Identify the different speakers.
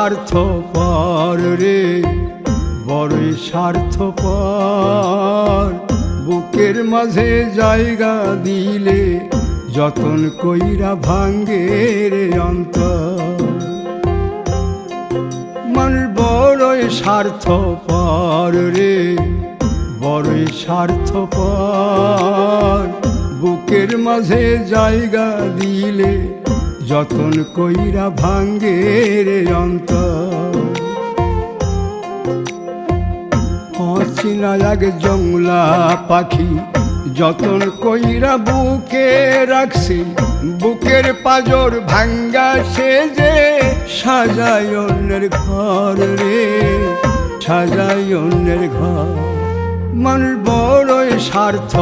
Speaker 1: স্বার্থপর রে, বড়ই স্বার্থপর। বুকের মাঝে জায়গা দিলে যতন কইরা ভাঙ্গে রে অন্তর। মানুষ বড়ই স্বার্থপর রে, বড়ই স্বার্থপর। বুকের মাঝে জায়গা দিলে যতন কইরা ভাঙ্গে রে অন্তর। অচিনা এক জংলা পাখি যতন কইরা বুকে রাখছি, বুকের পাজর ভাঙ্গা সে যে সাজায় অন্যের ঘর রে, সাজায় অন্যের ঘর। মানুষ বড়ই স্বার্থ